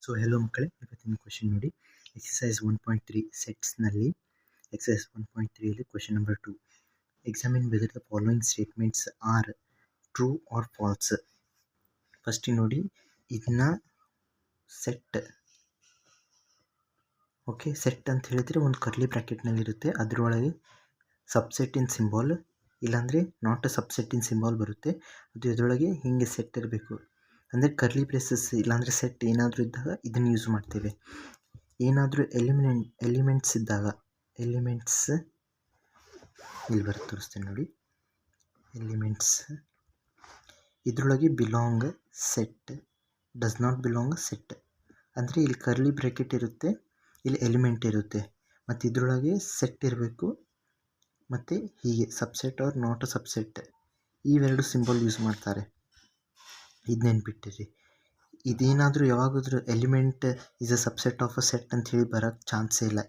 So hello ಮಕ್ಕಳೇ, ಇವತ್ತಿನ question ನೋಡಿ. ಎಕ್ಸಸೈಸ್ 1.3 ಸೆಟ್ಸ್ನಲ್ಲಿ ಎಕ್ಸಸೈಸ್ 1.3ಯಲ್ಲಿ question number 2. Examine whether the following statements are true or false. First ನೋಡಿ, ಇದನ್ನ ಸೆಟ್ ಸೆಟ್ ಅಂತ ಹೇಳಿದರೆ ಒಂದು ಕರ್ಲಿ ಬ್ರ್ಯಾಕೆಟ್ನಲ್ಲಿರುತ್ತೆ. ಅದರೊಳಗೆ ಸಬ್ಸೆಟ್ಟಿನ ಸಿಂಬಾಲ್ ಇಲ್ಲಾಂದರೆ ನಾಟ್ ಅ ಸಬ್ಸೆಟ್ಟಿನ ಸಿಂಬಾಲ್ ಬರುತ್ತೆ. ಅದು ಇದರೊಳಗೆ ಹೀಗೆ ಸೆಟ್ ಇರಬೇಕು. ಅಂದರೆ ಕರ್ಲಿ ಬ್ರೇಸಸ್ ಇಲ್ಲಾಂದರೆ ಸೆಟ್ ಏನಾದರೂ ಇದ್ದಾಗ ಇದನ್ನು ಯೂಸ್ ಮಾಡ್ತೇವೆ. ಏನಾದರೂ ಎಲಿಮೆಂಟ್ಸ್ ಇದ್ದಾಗ, ಎಲಿಮೆಂಟ್ಸ್ ಇಲ್ಲಿ ಬರುತ್ತೆ, ತೋರಿಸ್ತೇನೆ ನೋಡಿ. ಎಲಿಮೆಂಟ್ಸ್ ಇದರೊಳಗೆ belong set, does not belong set. ಅಂದರೆ ಇಲ್ಲಿ ಕರ್ಲಿ ಬ್ರ್ಯಾಕೆಟ್ ಇರುತ್ತೆ, ಇಲ್ಲಿ ಎಲಿಮೆಂಟ್ ಇರುತ್ತೆ, ಮತ್ತು ಇದರೊಳಗೆ ಸೆಟ್ ಇರಬೇಕು, ಮತ್ತು ಹೀಗೆ subset or not a subset ಇವೆರಡು ಸಿಂಬಲ್ ಯೂಸ್ ಮಾಡ್ತಾರೆ. ಇದು ನೆನ್ಪಿಟ್ಟಿರಿ. ಇದೇನಾದರೂ ಯಾವಾಗಾದ್ರೂ element is a subset of a set ಅಂತ ಹೇಳಿ ಬರೋಕ್ಕೆ ಚಾನ್ಸೇ ಇಲ್ಲ.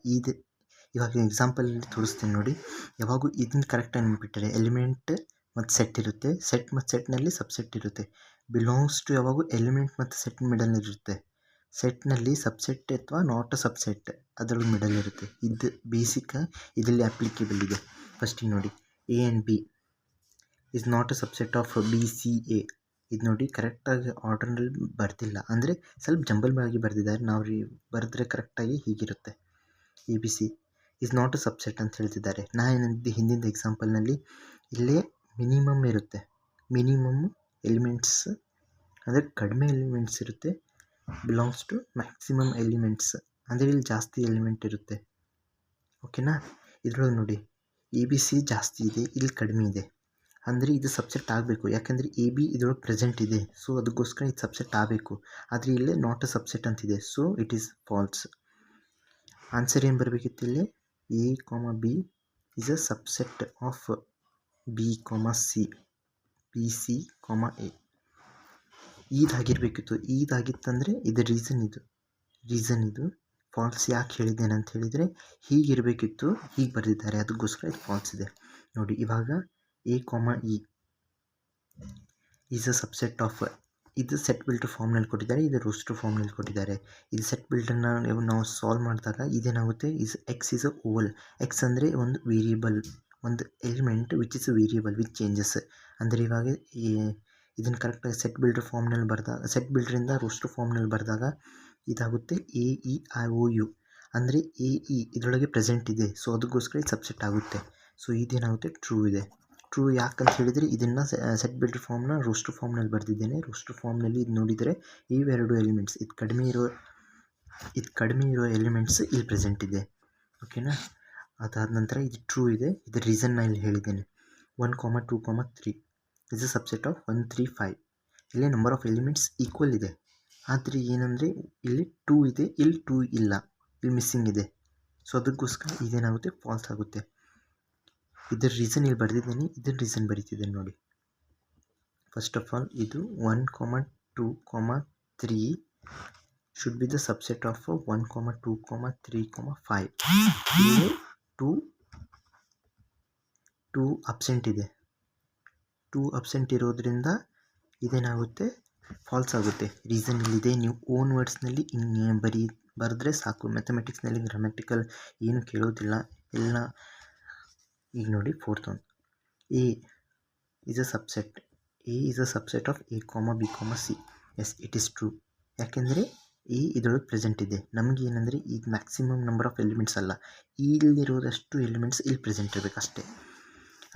ಇವಾಗ ಎಕ್ಸಾಂಪಲಲ್ಲಿ ತೋರಿಸ್ತೀನಿ ನೋಡಿ. ಯಾವಾಗೂ ಇದನ್ನು ಕರೆಕ್ಟಾಗಿ ನೆನ್ಪಿಟ್ಟಿರಿ. ಎಲಿಮೆಂಟ್ ಮತ್ತು ಸೆಟ್ ಇರುತ್ತೆ, ಸೆಟ್ ಮತ್ತು ಸೆಟ್ನಲ್ಲಿ ಸಬ್ಸೆಟ್ ಇರುತ್ತೆ. ಬಿಲಾಂಗ್ಸ್ ಟು ಯಾವಾಗೂ ಎಲಿಮೆಂಟ್ ಮತ್ತು ಸೆಟ್ ಮಿಡಲ್ ಇರುತ್ತೆ. ಸೆಟ್ನಲ್ಲಿ ಸಬ್ಸೆಟ್ ಅಥವಾ ನಾಟ್ ಅ ಸಬ್ಸೆಟ್ ಅದರೊಳಗೆ ಮಿಡಲ್ ಇರುತ್ತೆ. ಇದು ಬೇಸಿಕ್, ಇದರಲ್ಲಿ ಅಪ್ಲಿಕೇಬಲ್ ಇದೆ. ಫಸ್ಟಿಗೆ ನೋಡಿ, A and B is not a subset of B C A. ಇದು ನೋಡಿ ಕರೆಕ್ಟಾಗಿ ಆರ್ಡರ್ನಲ್ಲಿ ಬರ್ತಿಲ್ಲ, ಅಂದರೆ ಸ್ವಲ್ಪ ಜಂಬಲ್ ಆಗಿ ಬರೆದಿದ್ದಾರೆ. ನಾವು ಬರೆದ್ರೆ ಕರೆಕ್ಟಾಗಿ ಹೀಗಿರುತ್ತೆ. A B C is not a subset ಅಂತ ಹೇಳ್ತಿದ್ದಾರೆ. ನಾ ಏನಂತಿದ್ದೆ ಹಿಂದಿನ ಎಕ್ಸಾಂಪಲ್ನಲ್ಲಿ, ಇಲ್ಲೇ ಮಿನಿಮಮ್ ಇರುತ್ತೆ. ಮಿನಿಮಮ್ ಎಲಿಮೆಂಟ್ಸ್ ಅಂದರೆ ಕಡಿಮೆ ಎಲಿಮೆಂಟ್ಸ್ ಇರುತ್ತೆ. ಬಿಲಾಂಗ್ಸ್ ಟು ಮ್ಯಾಕ್ಸಿಮಮ್ ಎಲಿಮೆಂಟ್ಸ್ ಅಂದರೆ ಇಲ್ಲಿ ಜಾಸ್ತಿ ಎಲಿಮೆಂಟ್ ಇರುತ್ತೆ. ಓಕೆನಾ? ಇದ್ರೊಳಗೆ ನೋಡಿ, ಎ ಬಿ ಸಿ ಜಾಸ್ತಿ ಇದೆ, ಇಲ್ಲಿ ಕಡಿಮೆ ಇದೆ. ಅಂದರೆ ಇದು ಸಬ್ಸೆಟ್ ಆಗಬೇಕು, ಯಾಕೆಂದರೆ ಎ ಬಿ ಇದರೊಳಗೆ ಪ್ರೆಸೆಂಟ್ ಇದೆ. ಸೊ ಅದಕ್ಕೋಸ್ಕರ ಇದು ಸಬ್ಸೆಟ್ ಆಗಬೇಕು. ಆದರೆ ಇಲ್ಲೇ ನಾಟ್ ಅ ಸಬ್ಸೆಟ್ ಅಂತಿದೆ, so it is false. Answer ಏನು ಬರಬೇಕಿತ್ತು ಇಲ್ಲಿ? A comma B is a subset of B comma C, B C ಕಾಮ ಎ. ಇದಾಗಿರಬೇಕಿತ್ತು. ಇದಾಗಿತ್ತಂದರೆ ಇದು ರೀಸನ್ ಇದು ಫಾಲ್ಸ್. ಯಾಕೆ ಹೇಳಿದ್ದೇನೆ ಅಂತ ಹೇಳಿದರೆ, ಹೀಗಿರಬೇಕಿತ್ತು, ಹೀಗೆ ಬರೆದಿದ್ದಾರೆ, ಅದಕ್ಕೋಸ್ಕರ ಇದು ಫಾಲ್ಸ್ ಇದೆ. ನೋಡಿ, ಇವಾಗ ಎ ಕಾಮ E is a subset of, ಇದು ಸೆಟ್ ಬಿಲ್ಟರ್ ಫಾರ್ಮ್ನಲ್ಲಿ ಕೊಟ್ಟಿದ್ದಾರೆ, ಇದು ರೋಸ್ಟರ್ ಫಾರ್ಮ್ನಲ್ಲಿ ಕೊಟ್ಟಿದ್ದಾರೆ. ಇದು ಸೆಟ್ ಬಿಲ್ಟರ್ನ ನಾವು ಸಾಲ್ವ್ ಮಾಡಿದಾಗ ಇದೇನಾಗುತ್ತೆ, X is a oval. X ಅಂದರೆ ಒಂದು ವೇರಿಯೇಬಲ್, ಒಂದು element which is a variable which changes. ಅಂದರೆ ಇವಾಗ ಇದನ್ನು ಕರೆಕ್ಟಾಗಿ ಸೆಟ್ ಬಿಲ್ಡರ್ ಫಾರ್ಮ್ನಲ್ಲಿ ಬರೆದಾಗ, ಸೆಟ್ ಬಿಲ್ಡ್ರಿಂದ ರೋಸ್ಟರ್ ಫಾರ್ಮ್ನಲ್ಲಿ ಬರೆದಾಗ ಇದಾಗುತ್ತೆ A E I O U. ಅಂದರೆ ಎ ಇ ಇದರೊಳಗೆ ಪ್ರೆಸೆಂಟ್ ಇದೆ, ಸೊ ಅದಕ್ಕೋಸ್ಕರ ಇದು ಸಬ್ಸೆಟ್ ಆಗುತ್ತೆ. ಸೊ ಇದೇನಾಗುತ್ತೆ, ಟ್ರೂ ಇದೆ. ಟ್ರೂ ಯಾಕಂತ ಹೇಳಿದರೆ, ಇದನ್ನು ಸೆಟ್ ಬಿಲ್ಡರ್ ಫಾರ್ಮ್ನ ರೋಸ್ಟರ್ ಫಾರ್ಮ್ನಲ್ಲಿ ಬರೆದಿದ್ದೇನೆ. ರೋಸ್ಟರ್ ಫಾರ್ಮ್ನಲ್ಲಿ ಇದು ನೋಡಿದರೆ ಇವೆರಡು ಎಲಿಮೆಂಟ್ಸ್, ಇದು ಕಡಿಮೆ ಇರೋ ಎಲಿಮೆಂಟ್ಸ್ ಇಲ್ಲಿ ಪ್ರೆಸೆಂಟ್ ಇದೆ. ಓಕೆನಾ? ಅದಾದ ನಂತರ ಇದು ಟ್ರೂ ಇದೆ. ಇದು ರೀಸನ್ನ ಇಲ್ಲಿ ಹೇಳಿದ್ದೇನೆ. 1, 2, 3 ಇಸ್ ಅ ಸಬ್ಸೆಟ್ ಆಫ್ 1, 3, 5. ಇಲ್ಲಿ ನಂಬರ್ ಆಫ್ ಎಲಿಮೆಂಟ್ಸ್ ಈಕ್ವಲ್ ಇದೆ. ಆದರೆ ಏನಂದರೆ ಇಲ್ಲಿ 2 ಇದೆ, ಇಲ್ಲಿ 2 ಇಲ್ಲ, ಇಲ್ಲಿ ಮಿಸ್ಸಿಂಗ್ ಇದೆ. ಸೊ ಅದಕ್ಕೋಸ್ಕರ ಇದೇನಾಗುತ್ತೆ, ಫಾಲ್ಸ್ ಆಗುತ್ತೆ. ಇದರ ರೀಸನ್ ಇಲ್ಲಿ ಬರೆದಿದ್ದೇನೆ, ಇದರ ರೀಸನ್ ಬರೀತಿದ್ದೇನೆ ನೋಡಿ. ಫಸ್ಟ್ ಆಫ್ ಆಲ್ ಇದು 1, 2, 3 should be the subset of 1, 2, 3, 5. ಇಲ್ಲಿ 2 ಅಬ್ಸೆಂಟ್ ಇದೆ. 2 ಅಬ್ಸೆಂಟ್ ಇರೋದ್ರಿಂದ ಇದೇನಾಗುತ್ತೆ, ಫಾಲ್ಸ್ ಆಗುತ್ತೆ. ರೀಸನ್ ಇಲ್ಲಿದೆ. ನೀವು ಓನ್ ವರ್ಡ್ಸ್ನಲ್ಲಿ ಬರೆದ್ರೆ ಸಾಕು. ಮ್ಯಾಥಮೆಟಿಕ್ಸ್ನಲ್ಲಿ ಗ್ರಾಮ್ಯಾಟಿಕಲ್ ಏನು ಕೇಳೋದಿಲ್ಲ ಎಲ್ಲ. ಈಗ ನೋಡಿ, fourth one, A is a subset. A is a subset of A comma B comma C. Yes, it is true. ಯಾಕೆಂದರೆ ಎ ಇದರೊಳಗೆ ಪ್ರೆಸೆಂಟ್ ಇದೆ. ನಮಗೆ ಏನಂದರೆ ಇದು ಮ್ಯಾಕ್ಸಿಮಮ್ ನಂಬರ್ ಆಫ್ ಎಲಿಮೆಂಟ್ಸ್ ಅಲ್ಲ, ಇಲ್ಲಿರೋದಷ್ಟು ಎಲಿಮೆಂಟ್ಸ್ ಇಲ್ಲಿ ಪ್ರೆಸೆಂಟ್ ಇರಬೇಕು ಅಷ್ಟೇ.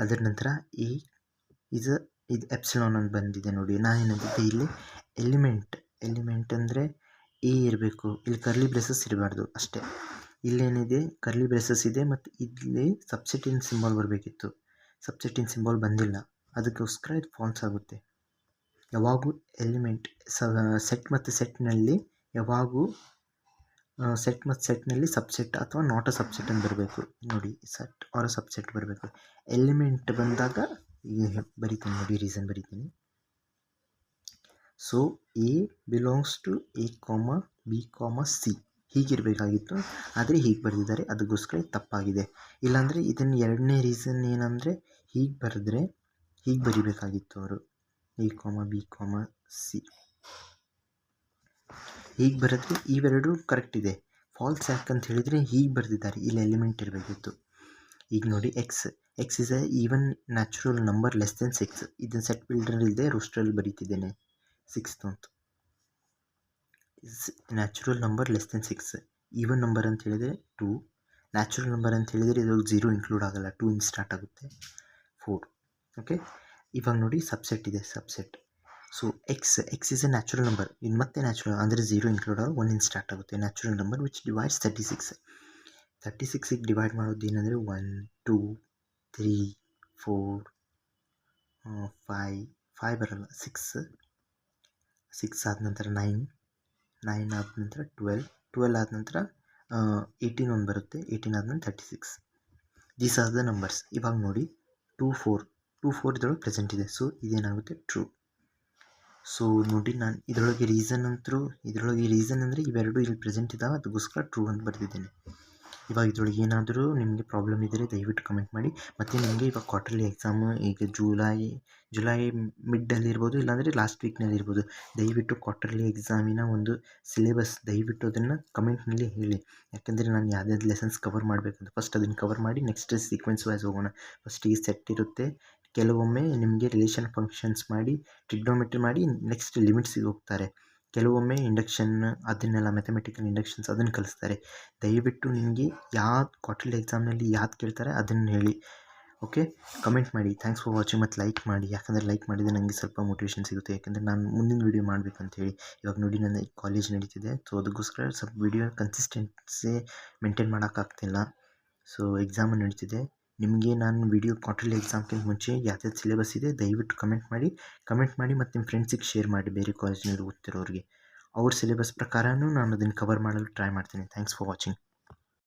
ಅದರ ನಂತರ ಎ ಇದು ಎಪ್ಸಿಲಾನ್ ಅಂತ ಬಂದಿದೆ ನೋಡಿ. ನಾನೇನಂತಿದ್ದೆ, ಇಲ್ಲಿ ಎಲಿಮೆಂಟ್ ಅಂದರೆ ಎ ಇರಬೇಕು, ಇಲ್ಲಿ ಕರ್ಲಿ ಬ್ರೇಸಸ್ ಇರಬಾರ್ದು ಅಷ್ಟೇ. ಇಲ್ಲೇನಿದೆ, ಕರ್ಲಿ ಬ್ರೇಸಸ್ ಇದೆ, ಮತ್ತು ಇಲ್ಲಿ ಸಬ್ಸೆಟ್ಟಿನ ಸಿಂಬಾಲ್ ಬರಬೇಕಿತ್ತು. ಸಬ್ಸೆಟ್ಟಿನ ಸಿಂಬಾಲ್ ಬಂದಿಲ್ಲ, ಅದಕ್ಕೋಸ್ಕರ ಇದು ಫಾಲ್ಸ್ ಆಗುತ್ತೆ. ಯಾವಾಗೂ ಎಲಿಮೆಂಟ್ ಸೆಟ್ ಮತ್ತು ಸೆಟ್ನಲ್ಲಿ ಯಾವಾಗೂ ಸೆಟ್ನಲ್ಲಿ ಸಬ್ಸೆಟ್ ಅಥವಾ ನಾಟ್ ಅ ಸಬ್ಸೆಟ್ ಅಂತ ಬರಬೇಕು. ನೋಡಿ, ಸೆಟ್ ಆರ್ ಸಬ್ಸೆಟ್ ಬರಬೇಕು. ಎಲಿಮೆಂಟ್ ಬಂದಾಗ ಬರಿತೀನಿ ನೋಡಿ, ರೀಸನ್ ಬರಿತೀನಿ. So A belongs to A comma B comma C ಹೀಗಿರಬೇಕಾಗಿತ್ತು, ಆದರೆ ಹೀಗೆ ಬರೆದಿದ್ದಾರೆ, ಅದಕ್ಕೋಸ್ಕರ ತಪ್ಪಾಗಿದೆ. ಇಲ್ಲಾಂದರೆ ಇದನ್ನು ಎರಡನೇ ರೀಸನ್ ಏನಂದರೆ, ಹೀಗೆ ಬರೆದ್ರೆ ಹೀಗೆ ಬರಿಬೇಕಾಗಿತ್ತು ಅವರು, A comma B comma C. ಹೀಗೆ ಬರೆದ್ರೆ ಇವೆರಡು ಕರೆಕ್ಟ್ ಇದೆ. ಫಾಲ್ಸ್ ಯಾಕೆ ಅಂತ ಹೇಳಿದರೆ ಹೀಗೆ ಬರೆದಿದ್ದಾರೆ, ಇಲ್ಲಿ ಎಲಿಮೆಂಟ್ ಇರಬೇಕಿತ್ತು. ಈಗ ನೋಡಿ X is A even natural number less than 6. ಇದನ್ನು ಸೆಟ್ ಬಿಲ್ಡರ್ ಇಲ್ಲದೆ ರೋಸ್ಟ್ರಲ್ಲಿ ಬರೀತಿದ್ದೇನೆ 6 ಅಂತ. Natural number less than 6. Even number ಅಂತ ಹೇಳಿದರೆ 2. ನ್ಯಾಚುರಲ್ ನಂಬರ್ ಅಂತ ಹೇಳಿದರೆ ಇದ್ರಲ್ಲಿ 0 ಇನ್ಕ್ಲೂಡ್ ಆಗೋಲ್ಲ, 2 ಇಂದ ಸ್ಟಾರ್ಟ್ ಆಗುತ್ತೆ, 4. ಓಕೆ, ಇವಾಗ ನೋಡಿ ಸಬ್ಸೆಟ್ ಇದೆ, subset. So X is A natural number, ಇದು ಮತ್ತೆ ನ್ಯಾಚುರಲ್ ಅಂದರೆ 0 ಇನ್ಕ್ಲೂಡ್ ಆಗಿ 1 ಇಂದ ಸ್ಟಾರ್ಟ್ ಆಗುತ್ತೆ. Natural number which divides 36. 36ಗೆ ಡಿವೈಡ್ ಮಾಡೋದು ಏನಂದರೆ 1 2 3 4 5 ಬರಲ್ಲ, 6 ಆದ ನಂತರ 9 ಆದ ನಂತರ 12 ಆದ ನಂತರ 18 ಒಂದು ಬರುತ್ತೆ, 18 ಆದಮೇಲೆ 36. These are the numbers. ಇವಾಗ ನೋಡಿ 2 4 ಇದರೊಳಗೆ ಪ್ರೆಸೆಂಟ್ ಇದೆ, ಸೊ ಇದೇನಾಗುತ್ತೆ ಟ್ರೂ. ಸೊ ನೋಡಿ ನಾನು ಇದರೊಳಗೆ ರೀಸನ್ ಅಂದರೆ ಇವೆರಡು ಇಲ್ಲಿ ಪ್ರೆಸೆಂಟ್ ಇದ್ದಾವೆ, ಅದಕ್ಕೋಸ್ಕರ ಟ್ರೂ ಅಂತ ಬರೆದಿದ್ದೇನೆ. ಇವಾಗ ಇದರೊಳಗೆ ಏನಾದರೂ ನಿಮಗೆ ಪ್ರಾಬ್ಲಮ್ ಇದ್ದರೆ ದಯವಿಟ್ಟು ಕಮೆಂಟ್ ಮಾಡಿ. ಮತ್ತು ನಿಮಗೆ ಇವಾಗ ಕ್ವಾರ್ಟರ್ಲಿ ಎಕ್ಸಾಮು ಈಗ ಜುಲೈ ಮಿಡ್ಡಲ್ಲಿ ಇರ್ಬೋದು, ಇಲ್ಲಾಂದರೆ ಲಾಸ್ಟ್ ವೀಕ್ನಲ್ಲಿ ಇರ್ಬೋದು. ದಯವಿಟ್ಟು ಕ್ವಾರ್ಟರ್ಲಿ ಎಕ್ಸಾಮಿನ ಒಂದು ಸಿಲೆಬಸ್ ದಯವಿಟ್ಟು ಅದನ್ನು ಕಮೆಂಟ್ನಲ್ಲಿ ಹೇಳಿ. ಯಾಕೆಂದರೆ ನಾನು ಯಾವ್ದಾವ್ದು ಲೆಸನ್ಸ್ ಕವರ್ ಮಾಡಬೇಕಂತ ಫಸ್ಟ್ ಅದನ್ನು ಕವರ್ ಮಾಡಿ ನೆಕ್ಸ್ಟ್ ಸೀಕ್ವೆನ್ಸ್ ವೈಸ್ ಹೋಗೋಣ. ಫಸ್ಟಿಗೆ ಸೆಟ್ ಇರುತ್ತೆ, ಕೆಲವೊಮ್ಮೆ ನಿಮಗೆ ರಿಲೇಷನ್ ಫಂಕ್ಷನ್ಸ್ ಮಾಡಿ ಟ್ರಿಗ್ನೋಮೆಟ್ರಿ ಮಾಡಿ ನೆಕ್ಸ್ಟ್ ಲಿಮಿಟ್ಸಿಗೆ ಹೋಗ್ತಾರೆ. ಕೆಲವೊಮ್ಮೆ ಇಂಡಕ್ಷನ್ ಅದನ್ನೆಲ್ಲ ಮ್ಯಾಥಮೆಟಿಕಲ್ ಇಂಡಕ್ಷನ್ಸ್ ಅದನ್ನು ಕಲಿಸ್ತಾರೆ. ದಯವಿಟ್ಟು ನಿಮಗೆ ಯಾವ್ದು ಕ್ವಾರ್ಟರ್ಲಿ ಎಕ್ಸಾಮ್ನಲ್ಲಿ ಯಾವ್ದು ಕೇಳ್ತಾರೆ ಅದನ್ನು ಹೇಳಿ. ಓಕೆ, ಕಮೆಂಟ್ ಮಾಡಿ. Thanks for watching. ಮತ್ತು ಲೈಕ್ ಮಾಡಿ, ಯಾಕಂದರೆ ಲೈಕ್ ಮಾಡಿದರೆ ನನಗೆ ಸ್ವಲ್ಪ ಮೋಟಿವೇಶನ್ ಸಿಗುತ್ತೆ, ಯಾಕಂದರೆ ನಾನು ಮುಂದಿನ ವೀಡಿಯೋ ಮಾಡಬೇಕಂತ ಹೇಳಿ. ಇವಾಗ ನೋಡಿ ನನ್ನ ಕಾಲೇಜ್ ನಡೀತಿದೆ, ಸೊ ಅದಕ್ಕೋಸ್ಕರ ಸ್ವಲ್ಪ ವೀಡಿಯೋ ಕನ್ಸಿಸ್ಟೆನ್ಸಿ ಮೇಂಟೈನ್ ಮಾಡೋಕ್ಕಾಗ್ತಿಲ್ಲ. ಸೊ ಎಕ್ಸಾಮು ನಡೀತಿದೆ. ನಿಮಗೆ ನಾನು ವೀಡಿಯೋ ಕ್ವಾರ್ಟರ್ಲಿ ಎಕ್ಸಾಮ್ಗಿಂತ ಮುಂಚೆ ಯಾವ್ಯಾವ್ದು ಸಿಲೆಬಸ್ ಇದೆ ದಯವಿಟ್ಟು ಕಮೆಂಟ್ ಮಾಡಿ ಮತ್ತು ನಿಮ್ಮ ಫ್ರೆಂಡ್ಸಿಗೆ ಶೇರ್ ಮಾಡಿ, ಬೇರೆ ಕಾಲೇಜ್ನಲ್ಲಿ ಓದ್ತಿರೋರಿಗೆ. ಅವ್ರ ಸಿಲೆಬಸ್ ಪ್ರಕಾರನೂ ನಾನು ಅದನ್ನು ಕವರ್ ಮಾಡಲು ಟ್ರೈ ಮಾಡ್ತೀನಿ. Thanks for watching.